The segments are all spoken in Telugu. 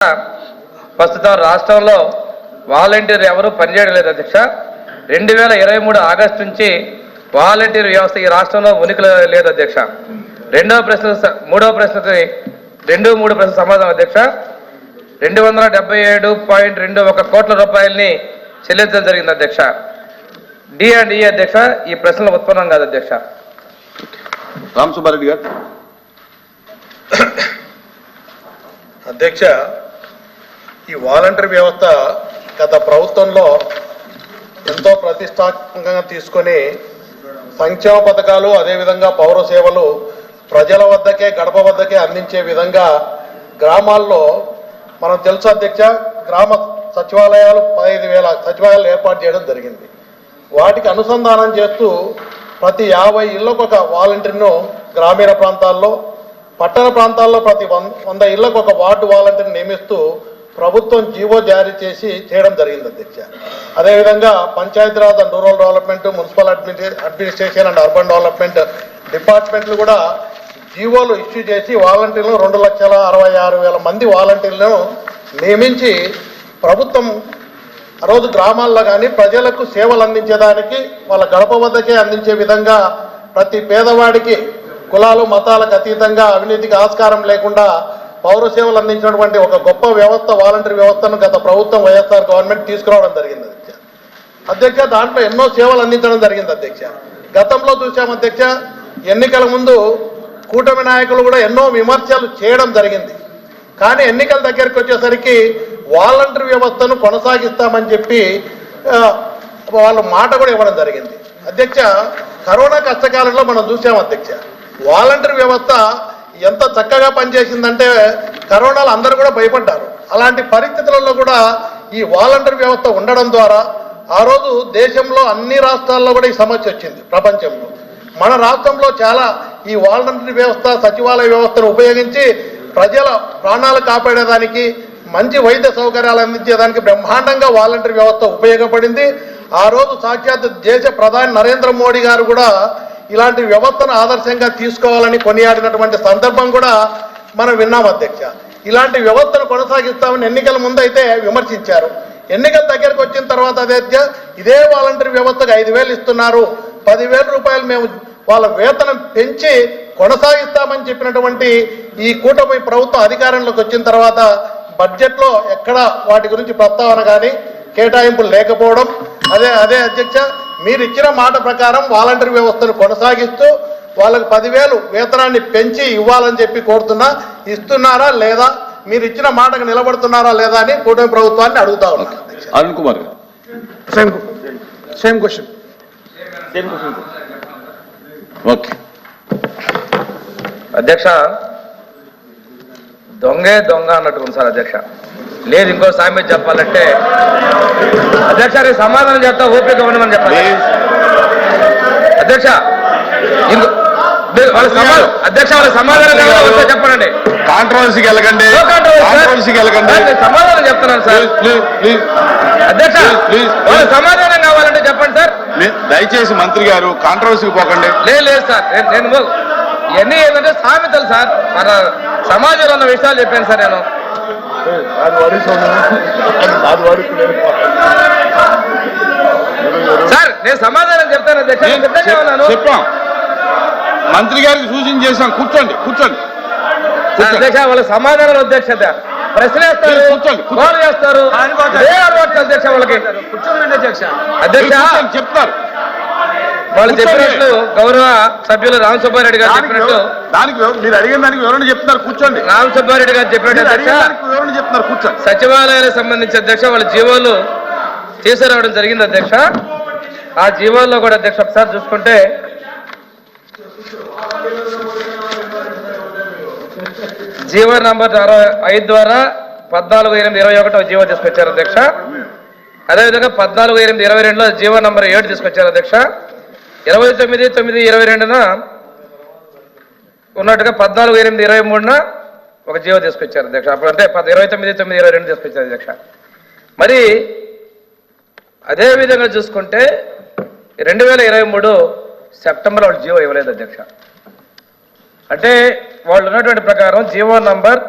ప్రస్తుతం రాష్ట్రంలో వాలంటీర్ ఎవరు పనిచేయడం లేదు అధ్యక్ష. 2023 ఆగస్టు నుంచి వాలంటీర్ వ్యవస్థ ఈ రాష్ట్రంలో ఉనికిలో లేదు అధ్యక్ష. మూడవ ప్రశ్నకి 2-3 ప్రశ్న సమాధానం అధ్యక్ష. 277.21 కోట్ల రూపాయలని చెల్లించడం జరిగింది అధ్యక్ష. D&E అధ్యక్ష, ఈ ప్రశ్నలు ఉత్పన్నం కాదు అధ్యక్ష. రామ్ సుబ్బారెడ్డి గారు. అధ్యక్ష, ఈ వాలంటీర్ వ్యవస్థ గత ప్రభుత్వంలో ఎంతో ప్రతిష్టాత్మకంగా తీసుకొని సంక్షేమ పథకాలు అదేవిధంగా పౌర సేవలు ప్రజల వద్దకే గడప వద్దకే అందించే విధంగా గ్రామాల్లో మనం తెలుసు అధ్యక్ష, గ్రామ సచివాలయాలు 15,000 సచివాలయాలు ఏర్పాటు చేయడం జరిగింది. వాటికి అనుసంధానం చేస్తూ ప్రతి 50 ఇళ్లకు ఒక వాలంటీర్ను గ్రామీణ ప్రాంతాల్లో, పట్టణ ప్రాంతాల్లో ప్రతి 100 ఇళ్లకు ఒక వార్డు వాలంటీర్ని నియమిస్తూ ప్రభుత్వం జీవో జారీ చేసి చేయడం జరిగింది అధ్యక్ష. అదేవిధంగా Panchayati Raj and rural development, municipal administration and urban development డిపార్ట్మెంట్లు కూడా జీవోలు ఇష్యూ చేసి వాలంటీర్లు 2,66,000 మంది వాలంటీర్లను నియమించి ప్రభుత్వం ఆ రోజు గ్రామాల్లో కానీ ప్రజలకు సేవలు అందించేదానికి వాళ్ళ గడప వద్దకే అందించే విధంగా ప్రతి పేదవాడికి కులాలు మతాలకు అతీతంగా అవినీతికి ఆస్కారం లేకుండా పౌర సేవలు అందించినటువంటి ఒక గొప్ప వ్యవస్థ వాలంటీర్ వ్యవస్థను గత ప్రభుత్వం వైఎస్ఆర్ గవర్నమెంట్ తీసుకురావడం జరిగింది అధ్యక్ష. దాంట్లో ఎన్నో సేవలు అందించడం జరిగింది అధ్యక్ష. గతంలో చూసాం అధ్యక్ష, ఎన్నికల ముందు కూటమి నాయకులు కూడా ఎన్నో విమర్శలు చేయడం జరిగింది. కానీ ఎన్నికల దగ్గరికి వచ్చేసరికి వాలంటీర్ వ్యవస్థను కొనసాగిస్తామని చెప్పి వాళ్ళ మాట కూడా ఇవ్వడం జరిగింది అధ్యక్ష. కరోనా కష్టకాలంలో మనం చూసాం అధ్యక్ష, వాలంటీర్ వ్యవస్థ ఎంత చక్కగా పనిచేసిందంటే కరోనాలో అందరూ కూడా భయపడ్డారు. అలాంటి పరిస్థితులలో కూడా ఈ వాలంటీర్ వ్యవస్థ ఉండడం ద్వారా ఆ రోజు దేశంలో అన్ని రాష్ట్రాల్లో కూడా ఈ సమస్య వచ్చింది. ప్రపంచంలో మన రాష్ట్రంలో చాలా ఈ వాలంటీర్ వ్యవస్థ సచివాలయ వ్యవస్థను ఉపయోగించి ప్రజల ప్రాణాలు కాపాడేదానికి, మంచి వైద్య సౌకర్యాలు అందించేదానికి బ్రహ్మాండంగా వాలంటీర్ వ్యవస్థ ఉపయోగపడింది. ఆ రోజు సాక్షాత్ దేశ ప్రధాని నరేంద్ర మోడీ గారు కూడా ఇలాంటి వ్యవస్థను ఆదర్శంగా తీసుకోవాలని కొనియాడినటువంటి సందర్భం కూడా మనం విన్నాం అధ్యక్ష. ఇలాంటి వ్యవస్థను కొనసాగిస్తామని ఎన్నికల ముందు అయితే విమర్శించారు. ఎన్నికల దగ్గరకు వచ్చిన తర్వాత అధ్యక్ష, ఇదే వాలంటీర్ వ్యవస్థకు 5,000 ఇస్తున్నారు, 10,000 రూపాయలు మేము వాళ్ళ వేతనం పెంచి కొనసాగిస్తామని చెప్పినటువంటి ఈ కూటమి ప్రభుత్వం అధికారంలోకి వచ్చిన తర్వాత బడ్జెట్లో ఎక్కడ వాటి గురించి ప్రస్తావన కానీ కేటాయింపులు లేకపోవడం. అదే అధ్యక్ష, మీరు ఇచ్చిన మాట ప్రకారం వాలంటీర్ వ్యవస్థను కొనసాగిస్తూ వాళ్ళకి 10,000 వేతనాన్ని పెంచి ఇవ్వాలని చెప్పి కోరుతున్నా. ఇస్తున్నారా లేదా, మీరు ఇచ్చిన మాటకు నిలబడుతున్నారా లేదా అని కూటమి ప్రభుత్వాన్ని అడుగుతా ఉన్నాను. అరుణ్ కుమార్ గారు. Same question. ఓకే అధ్యక్ష, దొంగే దొంగ అన్నట్టు ఉంది సార్ అధ్యక్ష. లేదు, ఇంకో సామెత చెప్పాలంటే అధ్యక్ష, నేను సమాధానం చెప్తా, ఓపిక ఉండమని చెప్పాలి అధ్యక్ష. అధ్యక్ష, వాళ్ళ సమాధానం చెప్పండి. కాంట్రవర్సీకి వెళ్ళకండి, సమాధానం చెప్తున్నాను సార్. అధ్యక్ష, వాళ్ళ సమాధానం కావాలంటే చెప్పండి సార్. దయచేసి మంత్రి గారు కాంట్రవర్సీకి పోకండి. లేదు సార్, నేను ఇవన్నీ ఏంటంటే సామెతలు సార్, మన సమాజంలో ఉన్న విషయాలు చెప్పాను సార్. నేను సార్ నేను సమాధానం చెప్తాను అధ్యక్ష. చెప్పాం, మంత్రి గారికి సూచన చేశాం. కూర్చోండి అధ్యక్ష, వాళ్ళ సమాధానాలు అధ్యక్ష. ప్రశ్న వేస్తారు, గోల్ చేస్తారు, అధ్యక్ష. వాళ్ళకి అధ్యక్ష చెప్తారు. వాళ్ళు చెప్పినట్లు గౌరవ సభ్యులు రామ్ సుబ్బారెడ్డి గారు చెప్పినట్టు దానికి మీరు అడిగిన దానికి వివరణ చెప్తున్నారు. కూర్చోండి. రామ్ సుబ్బారెడ్డి గారు చెప్పినట్టు అధ్యక్ష వివరణ చెప్తున్నారు. కూర్చోండి. సచివాలయాలకు సంబంధించి అధ్యక్ష వాళ్ళ జీవోలు తీసుకురావడం జరిగింది అధ్యక్ష. ఆ జీవోల్లో కూడా అధ్యక్ష ఒకసారి చూసుకుంటే జీవో నంబర్ 65 ద్వారా 14/8/21 జీవో తీసుకొచ్చారు అధ్యక్ష. అదేవిధంగా 14/8/22లో జీవో నంబర్ 7 తీసుకొచ్చారు అధ్యక్ష. 29/9/22న ఉన్నట్టుగా 14/8/23న ఒక జీవో తీసుకొచ్చారు అధ్యక్ష. అప్పుడు అంటే 29/9/22 తీసుకొచ్చారు అధ్యక్ష. మరి అదేవిధంగా చూసుకుంటే 2023 సెప్టెంబర్ వాళ్ళు జీవో ఇవ్వలేదు అధ్యక్ష. అంటే వాళ్ళు ఉన్నటువంటి ప్రకారం జీవో నంబర్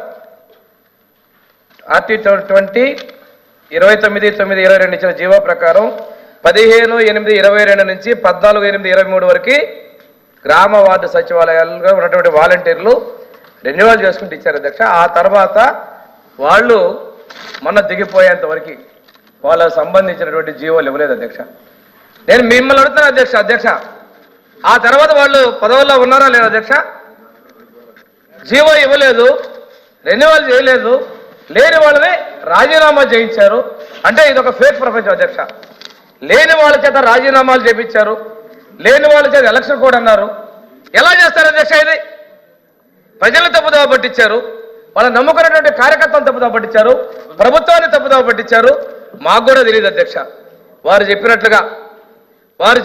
ఆర్టీ 20 29/9/22 ఇచ్చిన జీవో ప్రకారం 15/8/22 నుంచి 14/8/23 వరకు గ్రామ వార్డు సచివాలయాలుగా ఉన్నటువంటి వాలంటీర్లు రెన్యువల్ చేసుకుంటూ ఇచ్చారు అధ్యక్ష. ఆ తర్వాత వాళ్ళు మొన్న దిగిపోయేంత వరకు వాళ్ళకు సంబంధించినటువంటి జీవోలు ఇవ్వలేదు అధ్యక్ష. నేను మిమ్మల్ని అడుగుతాను అధ్యక్ష, ఆ తర్వాత వాళ్ళు పదవుల్లో ఉన్నారా లేదా అధ్యక్ష? జీవో ఇవ్వలేదు, రెన్యువల్ చేయలేదు, లేని వాళ్ళని రాజీనామా చేయించారు. అంటే ఇది ఒక ఫేక్ ప్రపంచం అధ్యక్ష. లేని వాళ్ళ చేత రాజీనామాలు చేయించారు, లేని వాళ్ళ చేత ఎలక్షన్ కోడ్ అన్నారు. ఎలా చేస్తారు అధ్యక్ష? ఇది ప్రజలను తప్పుదోవ పట్టించారు, వాళ్ళు నమ్ముకున్నటువంటి కార్యకర్తలను తప్పుదోవ పట్టించారు, ప్రభుత్వాన్ని తప్పుదోవ పట్టించారు. మాకు కూడా తెలియదు అధ్యక్ష. వారు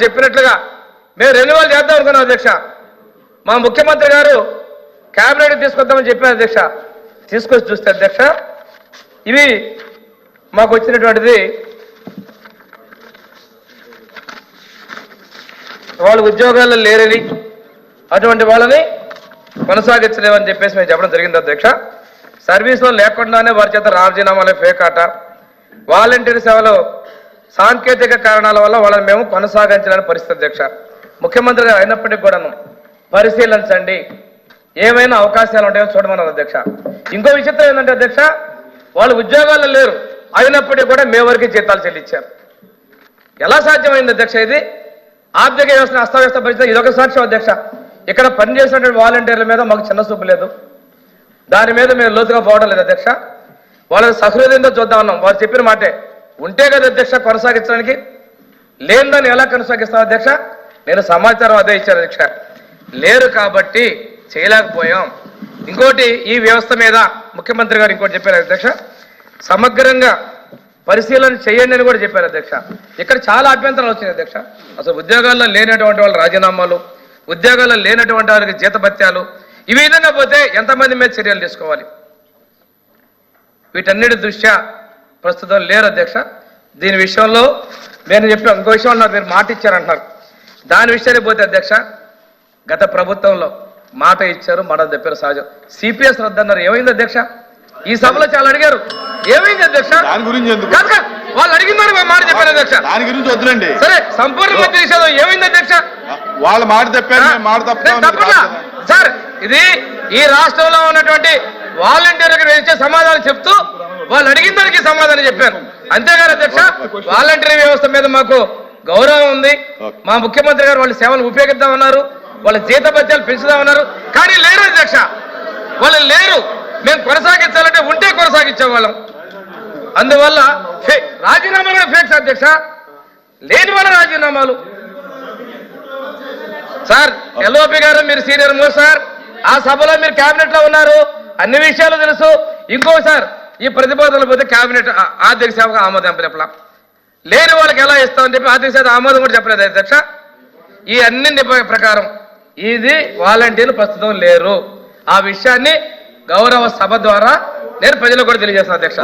చెప్పినట్లుగా మేము రెన్యువల్ చేద్దాం అనుకున్నాం అధ్యక్ష. మా ముఖ్యమంత్రి గారు క్యాబినెట్ తీసుకొద్దామని చెప్పారు అధ్యక్ష. తీసుకొచ్చి చూస్తే అధ్యక్ష, ఇవి మాకు వచ్చినటువంటిది వాళ్ళు ఉద్యోగాల్లో లేరని, అటువంటి వాళ్ళని కొనసాగించలేమని చెప్పేసి మేము చెప్పడం జరిగింది అధ్యక్ష. సర్వీస్లో లేకుండానే వారి చేత రాజీనామాలే ఫేక్ ఆట. వాలంటీర్ సేవలో సాంకేతిక కారణాల వల్ల వాళ్ళని మేము కొనసాగించలేని పరిస్థితి అధ్యక్ష. ముఖ్యమంత్రి గారు అయినప్పటికీ కూడాను పరిశీలించండి, ఏమైనా అవకాశాలు ఉంటాయో చూడమన్నారు అధ్యక్ష. ఇంకో విచిత్రం ఏంటంటే అధ్యక్ష, వాళ్ళు ఉద్యోగాల్లో లేరు, అయినప్పటికీ కూడా మే వరకు జీతాలు చెల్లించారు. ఎలా సాధ్యమైంది అధ్యక్ష? ఇది ఆర్థిక వ్యవస్థను అస్తవ్యస్త పరిస్థితి. ఇదొక సాక్ష్యం అధ్యక్ష. ఇక్కడ పనిచేసినటువంటి వాలంటీర్ల మీద మాకు చిన్న చూపు లేదు, దాని మీద మేము లోతుగా పోవడం లేదు అధ్యక్ష. వాళ్ళని సహృదయంతో చూద్దాం అన్నాం. వారు చెప్పిన మాటే ఉంటే కదా అధ్యక్ష కొనసాగించడానికి, లేనిదాన్ని ఎలా కొనసాగిస్తాం అధ్యక్ష? నేను సమాచారం అదే ఇచ్చాను అధ్యక్ష. లేరు కాబట్టి చేయలేకపోయాం. ఇంకోటి, ఈ వ్యవస్థ మీద ముఖ్యమంత్రి గారు ఇంకోటి చెప్పారు అధ్యక్ష, సమగ్రంగా పరిశీలన చేయండి అని కూడా చెప్పారు అధ్యక్ష. ఇక్కడ చాలా అభ్యంతరాలు వచ్చినాయి అధ్యక్ష. అసలు ఉద్యోగాల్లో లేనటువంటి వాళ్ళ రాజీనామాలు, ఉద్యోగాల్లో లేనటువంటి వారికి జీతభత్యాలు, ఈ విధంగా పోతే ఎంతమంది మీద చర్యలు తీసుకోవాలి? వీటన్నిటి దృష్ట్యా ప్రస్తుతం లేరు అధ్యక్ష. దీని విషయంలో నేను చెప్పిన ఇంకో విషయం అన్నారు, మీరు మాట ఇచ్చారంటున్నారు. దాని విషయానికి పోతే అధ్యక్ష, గత ప్రభుత్వంలో మాట ఇచ్చారు, మాట చెప్పారు సహజం. సిపిఎస్ రద్దన్నారు, ఏమైంది అధ్యక్ష? ఈ సభలో చాలా అడిగారు, ఏమైంది అధ్యక్ష? దాని గురించి ఎందుకు? వాళ్ళు అడిగిందని మాట చెప్పారు అధ్యక్ష. దాని గురించి వద్దులండి. సరే, సంపూర్ణ మధ్య నిషేధం ఏమైంది అధ్యక్ష? వాళ్ళ మాట చెప్పారు, మాట తప్పకుండా సార్. ఇది ఈ రాష్ట్రంలో ఉన్నటువంటి వాలంటీర్లకు ఇచ్చే సమాధానం చెప్తూ వాళ్ళు అడిగిన దానికి సమాధానం చెప్పారు. అంతేగాని అధ్యక్ష, వాలంటీర్ వ్యవస్థ మీద మాకు గౌరవం ఉంది. మా ముఖ్యమంత్రి గారు వాళ్ళ సేవలు ఉపయోగిద్దామన్నారు, వాళ్ళ జీతభత్యాలు పెంచుదామన్నారు. కానీ లేరు అధ్యక్ష, వాళ్ళు లేరు. మేము కొనసాగించాలంటే ఉంటే కొనసాగించే వాళ్ళం. అందువల్ల రాజీనామాలు కూడా ఫేక్స్ అధ్యక్ష, లేని వాళ్ళ రాజీనామాలు. సార్ ఎల్ఓపి గారు, మీరు సీనియర్ మోస్ట్ సార్, ఆ సభలో మీరు కేబినెట్ లో ఉన్నారు, అన్ని విషయాలు తెలుసు. ఇంకోసారి ఈ ప్రతిపాదనలు పోతే కేబినెట్ ఆర్థిక సేవకు ఆమోదం చెప్పలా, లేని వాళ్ళకి ఎలా ఇస్తామని చెప్పి ఆర్థిక సేవ ఆమోదం కూడా చెప్పలేదు అధ్యక్ష. ఈ అన్ని ప్రకారం ఇది వాలంటీర్లు ప్రస్తుతం లేరు. ఆ విషయాన్ని గౌరవ సభ ద్వారా నేను ప్రజలకు కూడా తెలియజేస్తాను అధ్యక్ష.